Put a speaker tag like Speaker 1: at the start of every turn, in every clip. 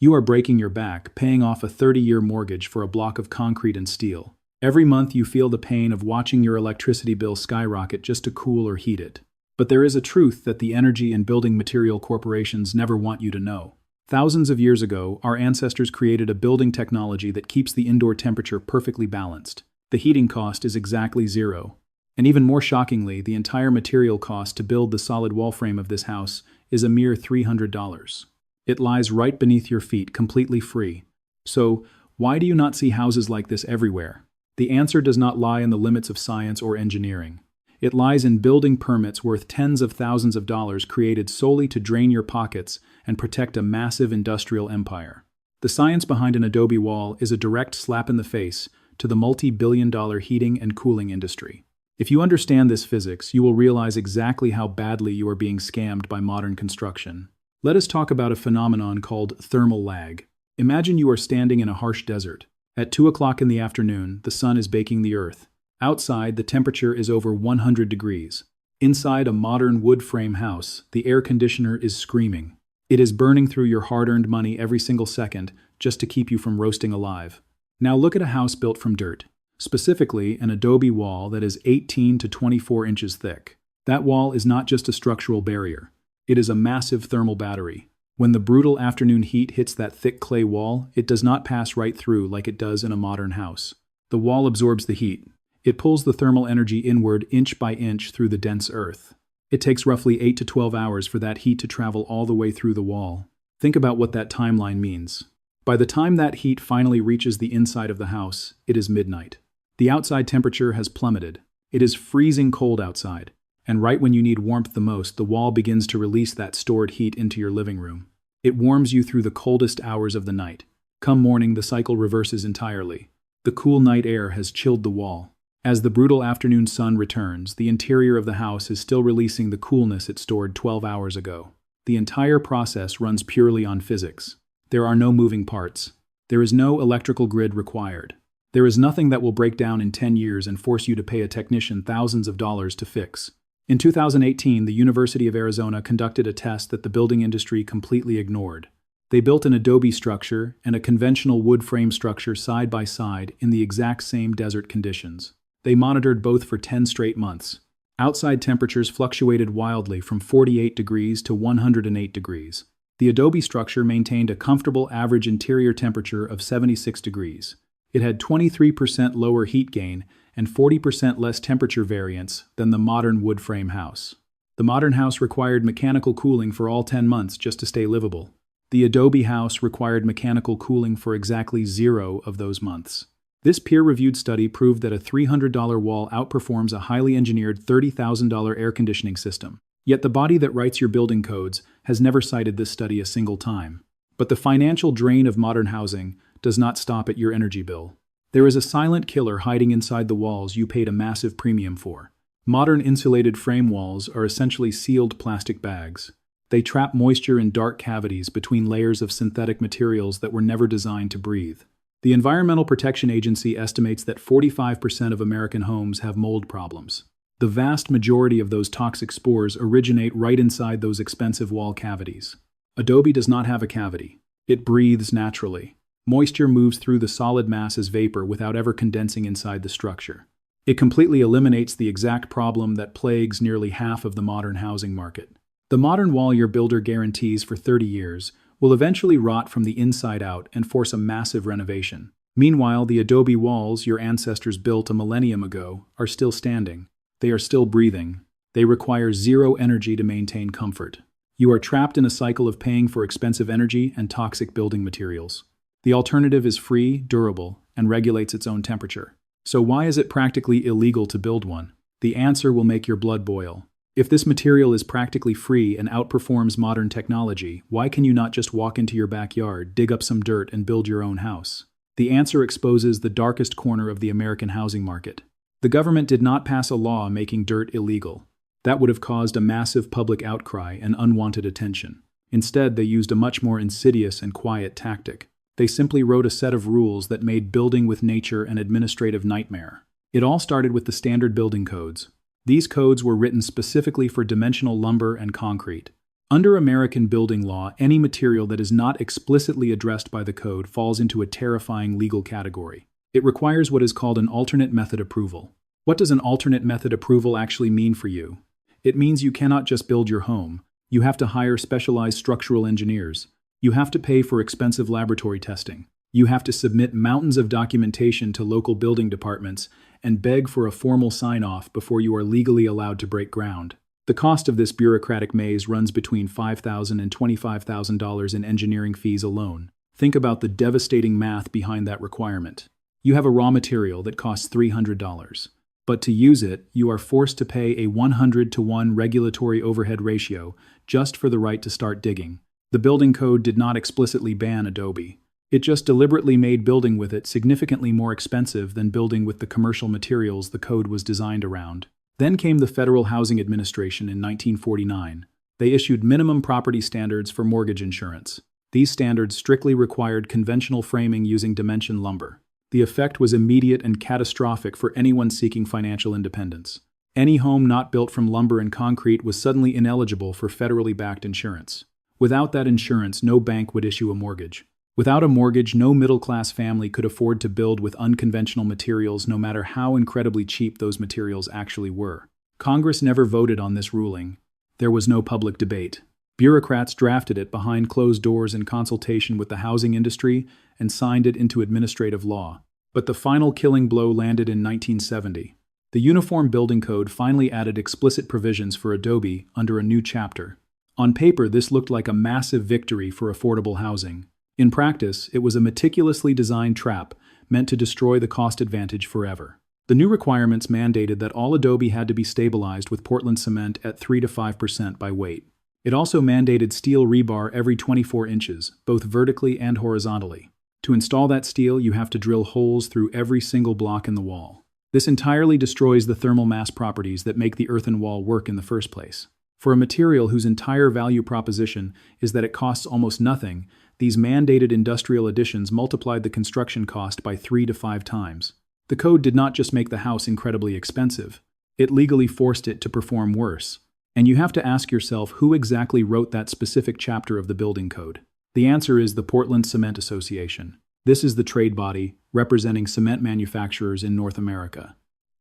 Speaker 1: You are breaking your back, paying off a 30-year mortgage for a block of concrete and steel. Every month you feel the pain of watching your electricity bill skyrocket just to cool or heat it. But there is a truth that the energy and building material corporations never want you to know. Thousands of years ago, our ancestors created a building technology that keeps the indoor temperature perfectly balanced. The heating cost is exactly zero. And even more shockingly, the entire material cost to build the solid wall frame of this house is a mere $300. It lies right beneath your feet, completely free. So, why do you not see houses like this everywhere? The answer does not lie in the limits of science or engineering. It lies in building permits worth tens of thousands of dollars created solely to drain your pockets and protect a massive industrial empire. The science behind an adobe wall is a direct slap in the face to the multi-billion-dollar heating and cooling industry. If you understand this physics, you will realize exactly how badly you are being scammed by modern construction. Let us talk about a phenomenon called thermal lag. Imagine you are standing in a harsh desert. At 2 o'clock in the afternoon, the sun is baking the earth. Outside, the temperature is over 100 degrees. Inside a modern wood frame house, the air conditioner is screaming. It is burning through your hard-earned money every single second just to keep you from roasting alive. Now look at a house built from dirt. Specifically, an adobe wall that is 18 to 24 inches thick. That wall is not just a structural barrier. It is a massive thermal battery. When the brutal afternoon heat hits that thick clay wall, it does not pass right through like it does in a modern house. The wall absorbs the heat. It pulls the thermal energy inward inch by inch through the dense earth. It takes roughly 8 to 12 hours for that heat to travel all the way through the wall. Think about what that timeline means. By the time that heat finally reaches the inside of the house, it is midnight. The outside temperature has plummeted. It is freezing cold outside. And right when you need warmth the most, the wall begins to release that stored heat into your living room. It warms you through the coldest hours of the night. Come morning, the cycle reverses entirely. The cool night air has chilled the wall. As the brutal afternoon sun returns, the interior of the house is still releasing the coolness it stored 12 hours ago. The entire process runs purely on physics. There are no moving parts. There is no electrical grid required. There is nothing that will break down in 10 years and force you to pay a technician thousands of dollars to fix. In 2018, the University of Arizona conducted a test that the building industry completely ignored. They built an adobe structure and a conventional wood frame structure side by side in the exact same desert conditions. They monitored both for 10 straight months. Outside temperatures fluctuated wildly from 48 degrees to 108 degrees. The adobe structure maintained a comfortable average interior temperature of 76 degrees. It had 23% lower heat gain and 40% less temperature variance than the modern wood frame house. The modern house required mechanical cooling for all 10 months just to stay livable. The adobe house required mechanical cooling for exactly 0 of those months. This peer-reviewed study proved that a $300 wall outperforms a highly engineered $30,000 air conditioning system. Yet the body that writes your building codes has never cited this study a single time. But the financial drain of modern housing does not stop at your energy bill. There is a silent killer hiding inside the walls you paid a massive premium for. Modern insulated frame walls are essentially sealed plastic bags. They trap moisture in dark cavities between layers of synthetic materials that were never designed to breathe. The Environmental Protection Agency estimates that 45% of American homes have mold problems. The vast majority of those toxic spores originate right inside those expensive wall cavities. Adobe does not have a cavity. It breathes naturally. Moisture moves through the solid mass as vapor without ever condensing inside the structure. It completely eliminates the exact problem that plagues nearly half of the modern housing market. The modern wall your builder guarantees for 30 years will eventually rot from the inside out and force a massive renovation. Meanwhile, the adobe walls your ancestors built a millennium ago are still standing. They are still breathing. They require 0 energy to maintain comfort. You are trapped in a cycle of paying for expensive energy and toxic building materials. The alternative is free, durable, and regulates its own temperature. So why is it practically illegal to build one? The answer will make your blood boil. If this material is practically free and outperforms modern technology, why can you not just walk into your backyard, dig up some dirt, and build your own house? The answer exposes the darkest corner of the American housing market. The government did not pass a law making dirt illegal. That would have caused a massive public outcry and unwanted attention. Instead, they used a much more insidious and quiet tactic. They simply wrote a set of rules that made building with nature an administrative nightmare. It all started with the standard building codes. These codes were written specifically for dimensional lumber and concrete. Under American building law, any material that is not explicitly addressed by the code falls into a terrifying legal category. It requires what is called an alternate method approval. What does an alternate method approval actually mean for you? It means you cannot just build your home. You have to hire specialized structural engineers. You have to pay for expensive laboratory testing. You have to submit mountains of documentation to local building departments and beg for a formal sign-off before you are legally allowed to break ground. The cost of this bureaucratic maze runs between $5,000 and $25,000 in engineering fees alone. Think about the devastating math behind that requirement. You have a raw material that costs $300. But to use it, you are forced to pay a 100-to-1 regulatory overhead ratio just for the right to start digging. The building code did not explicitly ban adobe. It just deliberately made building with it significantly more expensive than building with the commercial materials the code was designed around. Then came the Federal Housing Administration in 1949. They issued minimum property standards for mortgage insurance. These standards strictly required conventional framing using dimension lumber. The effect was immediate and catastrophic for anyone seeking financial independence. Any home not built from lumber and concrete was suddenly ineligible for federally backed insurance. Without that insurance, no bank would issue a mortgage. Without a mortgage, no middle-class family could afford to build with unconventional materials, no matter how incredibly cheap those materials actually were. Congress never voted on this ruling. There was no public debate. Bureaucrats drafted it behind closed doors in consultation with the housing industry and signed it into administrative law. But the final killing blow landed in 1970. The Uniform Building Code finally added explicit provisions for adobe under a new chapter. On paper, this looked like a massive victory for affordable housing. In practice, it was a meticulously designed trap meant to destroy the cost advantage forever. The new requirements mandated that all adobe had to be stabilized with Portland cement at 3 to 5% by weight. It also mandated steel rebar every 24 inches, both vertically and horizontally. To install that steel, you have to drill holes through every single block in the wall. This entirely destroys the thermal mass properties that make the earthen wall work in the first place. For a material whose entire value proposition is that it costs almost nothing, these mandated industrial additions multiplied the construction cost by 3 to 5 times. The code did not just make the house incredibly expensive, it legally forced it to perform worse. And you have to ask yourself who exactly wrote that specific chapter of the building code. The answer is the Portland Cement Association. This is the trade body representing cement manufacturers in North America.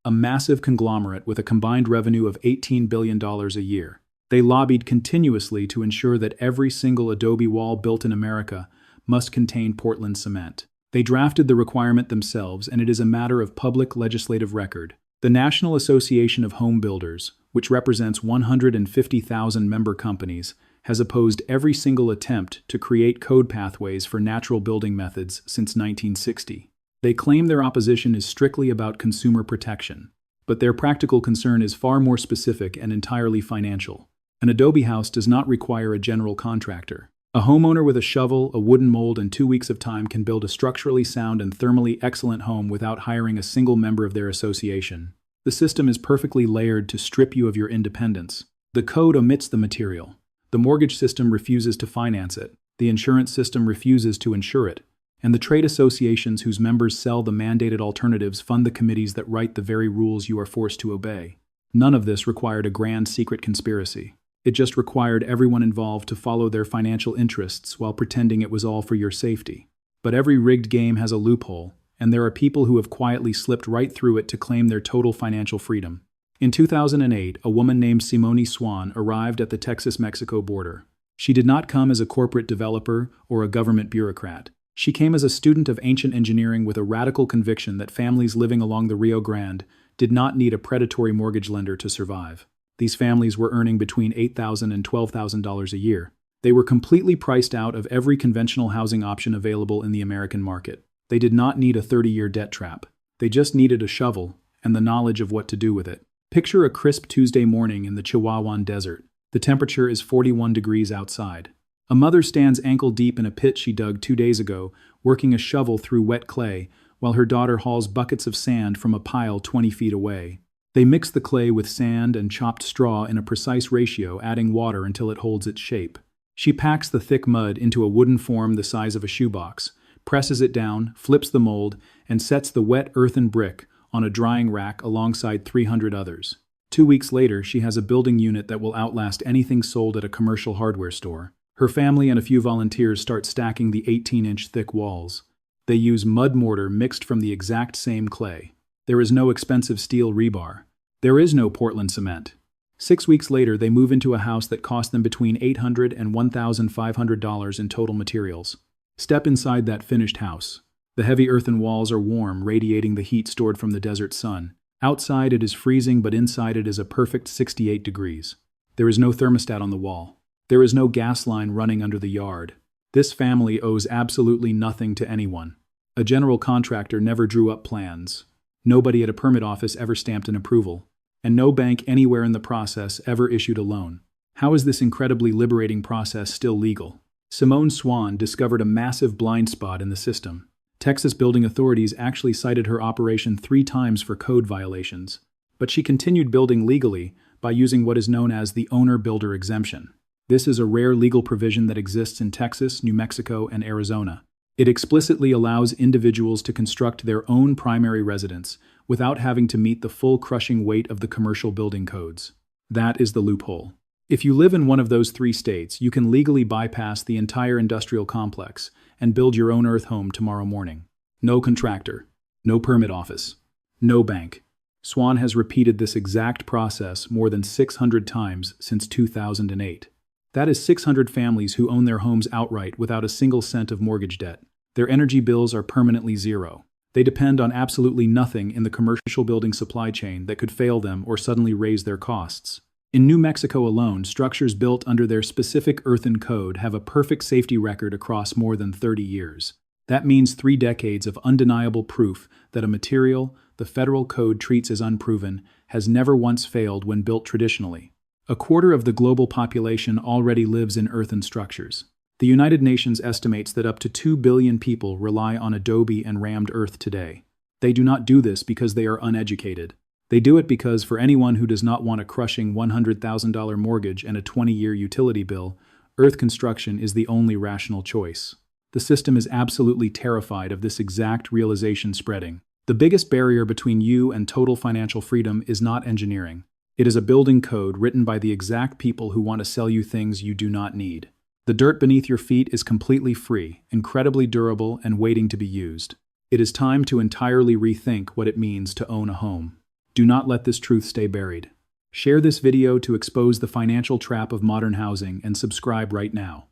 Speaker 1: A massive conglomerate with a combined revenue of $18 billion a year. They lobbied continuously to ensure that every single adobe wall built in America must contain Portland cement. They drafted the requirement themselves, and it is a matter of public legislative record. The National Association of Home Builders, which represents 150,000 member companies, has opposed every single attempt to create code pathways for natural building methods since 1960. They claim their opposition is strictly about consumer protection, but their practical concern is far more specific and entirely financial. An adobe house does not require a general contractor. A homeowner with a shovel, a wooden mold, and 2 weeks of time can build a structurally sound and thermally excellent home without hiring a single member of their association. The system is perfectly layered to strip you of your independence. The code omits the material. The mortgage system refuses to finance it. The insurance system refuses to insure it. And the trade associations whose members sell the mandated alternatives fund the committees that write the very rules you are forced to obey. None of this required a grand secret conspiracy. It just required everyone involved to follow their financial interests while pretending it was all for your safety. But every rigged game has a loophole, and there are people who have quietly slipped right through it to claim their total financial freedom. In 2008, a woman named Simone Swan arrived at the Texas-Mexico border. She did not come as a corporate developer or a government bureaucrat. She came as a student of ancient engineering with a radical conviction that families living along the Rio Grande did not need a predatory mortgage lender to survive. These families were earning between $8,000 and $12,000 a year. They were completely priced out of every conventional housing option available in the American market. They did not need a 30-year debt trap. They just needed a shovel and the knowledge of what to do with it. Picture a crisp Tuesday morning in the Chihuahuan desert. The temperature is 41 degrees outside. A mother stands ankle-deep in a pit she dug 2 days ago, working a shovel through wet clay, while her daughter hauls buckets of sand from a pile 20 feet away. They mix the clay with sand and chopped straw in a precise ratio, adding water until it holds its shape. She packs the thick mud into a wooden form the size of a shoebox, presses it down, flips the mold, and sets the wet earthen brick on a drying rack alongside 300 others. 2 weeks later, she has a building unit that will outlast anything sold at a commercial hardware store. Her family and a few volunteers start stacking the 18-inch thick walls. They use mud mortar mixed from the exact same clay. There is no expensive steel rebar. There is no Portland cement. 6 weeks later, they move into a house that cost them between $800 and $1,500 in total materials. Step inside that finished house. The heavy earthen walls are warm, radiating the heat stored from the desert sun. Outside it is freezing, but inside it is a perfect 68 degrees. There is no thermostat on the wall. There is no gas line running under the yard. This family owes absolutely nothing to anyone. A general contractor never drew up plans. Nobody at a permit office ever stamped an approval. And no bank anywhere in the process ever issued a loan. How is this incredibly liberating process still legal? Simone Swan discovered a massive blind spot in the system. Texas building authorities actually cited her operation 3 times for code violations, but she continued building legally by using what is known as the owner-builder exemption. This is a rare legal provision that exists in Texas, New Mexico, and Arizona. It explicitly allows individuals to construct their own primary residence without having to meet the full crushing weight of the commercial building codes. That is the loophole. If you live in one of those 3 states, you can legally bypass the entire industrial complex and build your own earth home tomorrow morning. No contractor, no permit office, no bank. Swan has repeated this exact process more than 600 times since 2008. That is 600 families who own their homes outright without a single cent of mortgage debt. Their energy bills are permanently zero. They depend on absolutely nothing in the commercial building supply chain that could fail them or suddenly raise their costs. In New Mexico alone, structures built under their specific earthen code have a perfect safety record across more than 30 years. That means 3 decades of undeniable proof that a material the federal code treats as unproven has never once failed when built traditionally. 1/4 of the global population already lives in earthen structures. The United Nations estimates that up to 2 billion people rely on adobe and rammed earth today. They do not do this because they are uneducated. They do it because for anyone who does not want a crushing $100,000 mortgage and a 20-year utility bill, earth construction is the only rational choice. The system is absolutely terrified of this exact realization spreading. The biggest barrier between you and total financial freedom is not engineering. It is a building code written by the exact people who want to sell you things you do not need. The dirt beneath your feet is completely free, incredibly durable, and waiting to be used. It is time to entirely rethink what it means to own a home. Do not let this truth stay buried. Share this video to expose the financial trap of modern housing and subscribe right now.